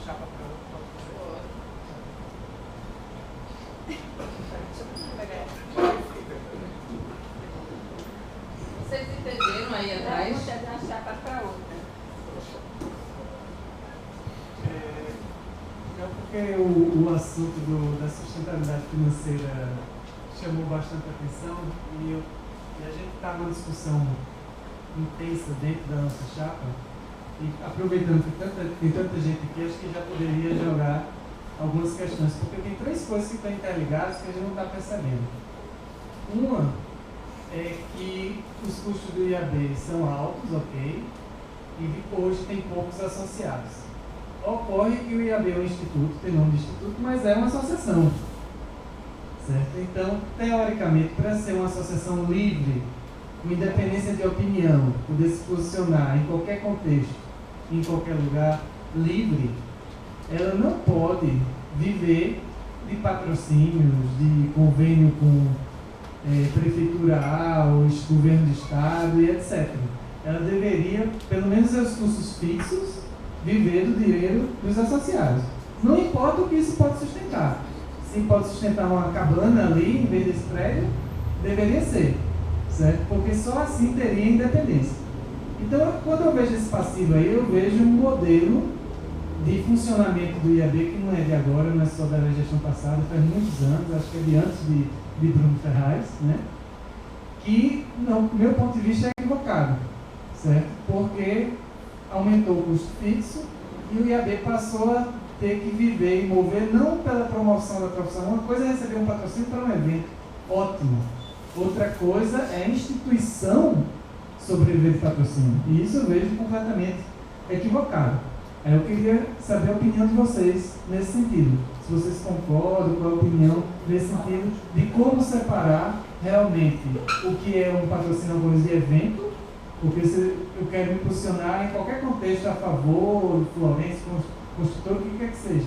chapa para outra. Vocês entenderam aí atrás? Vamos fazer uma chapa para outra. É porque o assunto da sustentabilidade financeira chamou bastante atenção e a gente está numa discussão intensa dentro da nossa chapa e aproveitando que tem tanta gente aqui, acho que já poderia jogar algumas questões, porque tem três coisas que estão interligadas que a gente não está percebendo. Uma é que os custos do IAB são altos, ok, e hoje tem poucos associados. Ocorre que o IAB é um instituto, tem nome de instituto, mas é uma associação, certo? Então, teoricamente, para ser uma associação livre, com independência de opinião, poder se posicionar em qualquer contexto, em qualquer lugar, livre, ela não pode viver de patrocínios, de convênio com prefeitura A, ou governo de estado e etc. Ela deveria, pelo menos os custos fixos, viver do dinheiro dos associados. Não importa o que isso pode sustentar. Se pode sustentar uma cabana ali, em vez desse prédio, deveria ser, certo? Porque só assim teria independência. Então, quando eu vejo esse passivo aí, eu vejo um modelo de funcionamento do IAB que não é de agora, não é só da gestão passada, faz muitos anos, acho que é de antes de Bruno Ferraz, né? Que, do meu ponto de vista, é equivocado, certo? Porque aumentou o custo fixo e o IAB passou a ter que viver e mover não pela promoção da profissão. Uma coisa é receber um patrocínio para um evento, ótimo. Outra coisa é a instituição sobreviver de patrocínio. E isso eu vejo completamente equivocado. Aí eu queria saber a opinião de vocês nesse sentido. Se vocês concordam, qual a opinião nesse sentido de como separar realmente o que é um patrocínio de evento, porque se eu quero me posicionar em qualquer contexto a favor, Florença, construtor, o que quer que seja,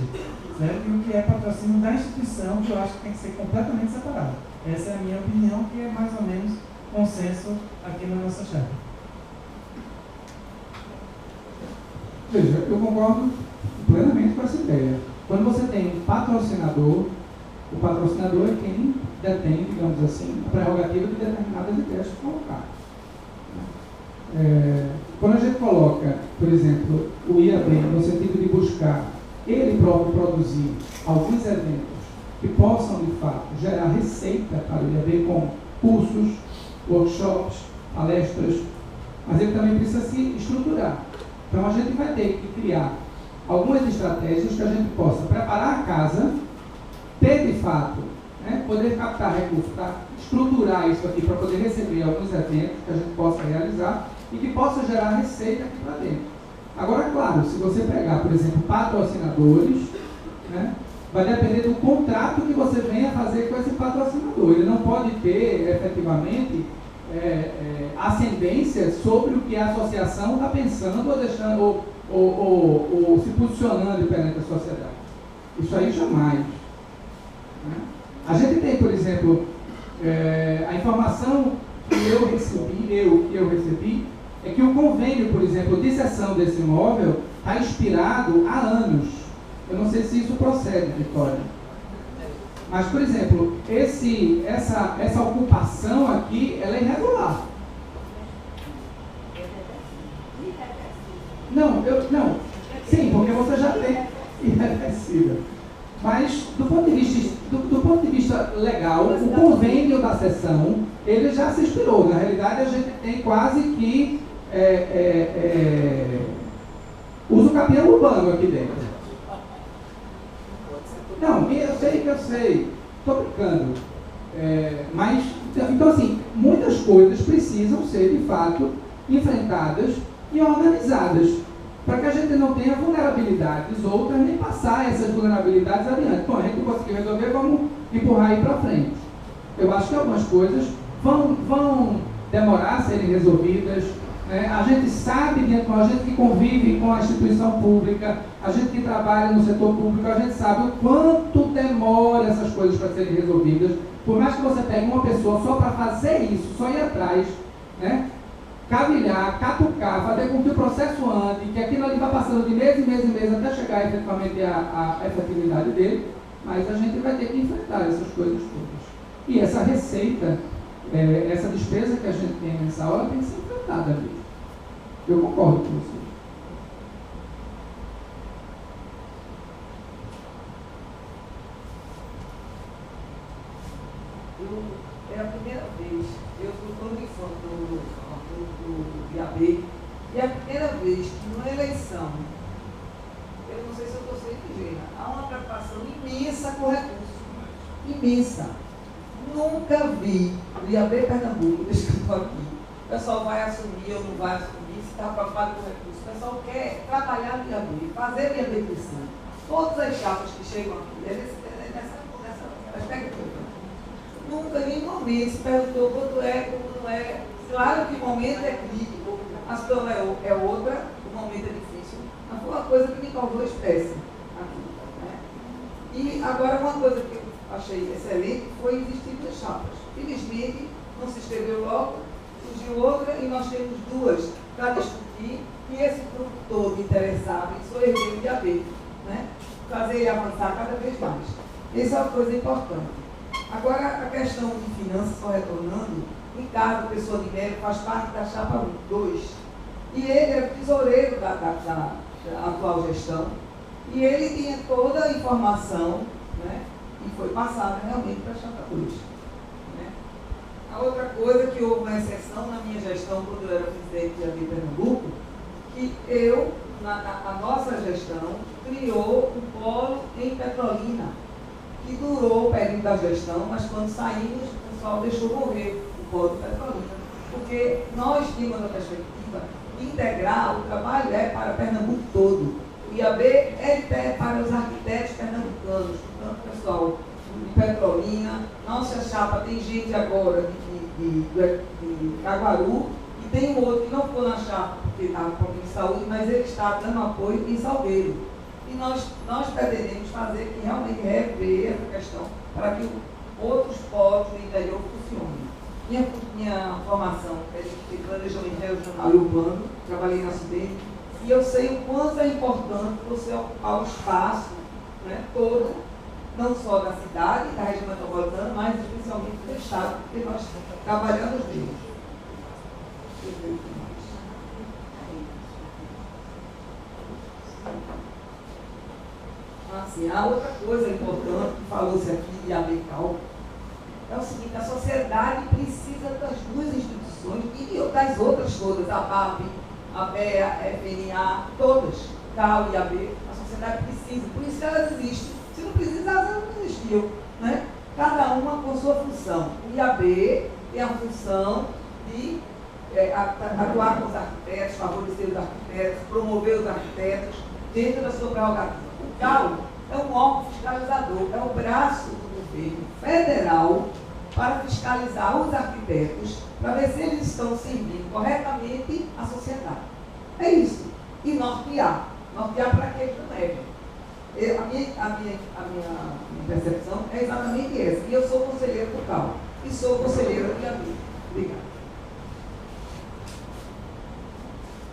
certo? E o que é patrocínio da instituição, que eu acho que tem que ser completamente separado. Essa é a minha opinião, que é mais ou menos consenso aqui na nossa chapa. Veja, eu concordo plenamente com essa ideia. Quando você tem um patrocinador, o patrocinador é quem detém, digamos assim, a prerrogativa de determinadas ideias de colocar. Quando a gente coloca, por exemplo, o IAB no sentido de buscar ele próprio produzir alguns eventos que possam, de fato, gerar receita para o IAB com cursos, workshops, palestras, mas ele também precisa se estruturar. Então a gente vai ter que criar algumas estratégias que a gente possa preparar a casa, ter de fato, poder captar recursos para estruturar isso aqui, para poder receber alguns eventos que a gente possa realizar e que possa gerar receita aqui para dentro. Agora, claro, se você pegar, por exemplo, patrocinadores, vai depender do contrato que você venha fazer com esse patrocinador. Ele não pode ter, efetivamente, ascendência sobre o que a associação está pensando ou deixando, ou se posicionando perante a sociedade. Isso aí jamais. A gente tem, por exemplo, a informação que eu recebi, é que o convênio, por exemplo, de cessão desse imóvel está expirado há anos. Eu não sei se isso procede, Vitória. Mas, por exemplo, essa ocupação aqui, ela é irregular. Não. Sim, porque você já tem irreversível. Mas, do ponto de vista legal, o convênio da cessão, ele já se expirou. Na realidade, a gente tem quase que uso capião urbano aqui dentro. Não, eu sei. Estou brincando. Mas, então assim, muitas coisas precisam ser, de fato, enfrentadas e organizadas, para que a gente não tenha vulnerabilidades outras, nem passar essas vulnerabilidades adiante. Bom, a gente não conseguiu resolver, vamos empurrar aí para frente. Eu acho que algumas coisas vão demorar a serem resolvidas. A gente sabe, a gente que convive com a instituição pública, a gente que trabalha no setor público, a gente sabe o quanto demora essas coisas para serem resolvidas. Por mais que você pegue uma pessoa só para fazer isso, só ir atrás, cavilhar, catucar, fazer com que o processo ande, que aquilo ali vai passando de mês em mês em mês até chegar efetivamente à efetividade dele, mas a gente vai ter que enfrentar essas coisas todas. E essa receita, essa despesa que a gente tem nessa hora tem que ser enfrentada mesmo. Eu concordo com você. É a primeira vez, eu estou falando de fã do IAB, e é a primeira vez que numa eleição, eu não sei se eu estou sendo ingênua, há uma preocupação imensa com recursos. Imensa. Nunca vi no IAB Pernambuco, desde que eu estou aqui, o pessoal vai assumir ou não vai assumir, se está preocupado com recursos. O pessoal quer trabalhar no IAB, fazer o IAB crescer. Todas as chapas que chegam aqui, nessa perspectiva. Nunca, em nenhum momento, se perguntou quanto é, quanto não é. Claro que o momento é crítico, a situação é outra, o momento é difícil, mas foi uma coisa que me causou espécie aqui. Né? E agora, uma coisa que eu achei excelente foi existir duas chapas. Felizmente, não se escreveu logo, surgiu outra e nós temos duas para discutir, e esse grupo todo interessado em soerguer o IAB, né? Fazer ele avançar cada vez mais. Essa é uma coisa importante. Agora, a questão de finanças, só retornando, Ricardo, pessoa de mérito, faz parte da chapa 1, 2. E ele é tesoureiro da atual gestão. E ele tinha toda a informação, né, e foi passada realmente para a chapa 2. Né? A outra coisa que houve uma exceção na minha gestão, quando eu era presidente de AB Pernambuco, que eu, a nossa gestão, criou um polo em Petrolina, que durou o período da gestão, mas quando saímos, o pessoal deixou morrer o polo de Petrolina, porque nós tínhamos a perspectiva de integrar, o trabalho é para Pernambuco todo. O IAB é para os arquitetos pernambucanos, portanto, pessoal de Petrolina, nossa chapa tem gente agora de Caguaru, e tem um outro que não ficou na chapa porque estava com problema de saúde, mas ele está dando apoio em Salgueiro. E nós pretendemos fazer que realmente rever essa questão para que outros polos do interior funcionem. Minha formação é de planejamento regional e urbano, trabalhei na SUDENE, e eu sei o quanto é importante você ocupar o espaço, né, todo, não só da cidade, da região metropolitana, mas especialmente do Estado, porque nós trabalhamos neles. Assim, a outra coisa importante que falou-se aqui de ABCAL é o seguinte: a sociedade precisa das duas instituições e das outras todas, a BAB, a BEA, a FNA, todas, CAL e AB, a sociedade precisa, por isso que elas existem. Se não precisasse, elas não existiam, né? Cada uma com sua função. O IAB tem a função de atuar com os arquitetos, favorecer os arquitetos, promover os arquitetos dentro da sua prerrogativa. O CAL é um órgão fiscalizador, é o braço do governo federal para fiscalizar os arquitetos, para ver se eles estão servindo corretamente à sociedade. É isso. E nortear. Nortear para que eles não errem. A minha percepção é exatamente essa. E eu sou conselheira do CAL. E sou conselheira do IAB. Obrigada.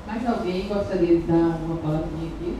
Mais alguém gostaria de dar uma palavrinha aqui?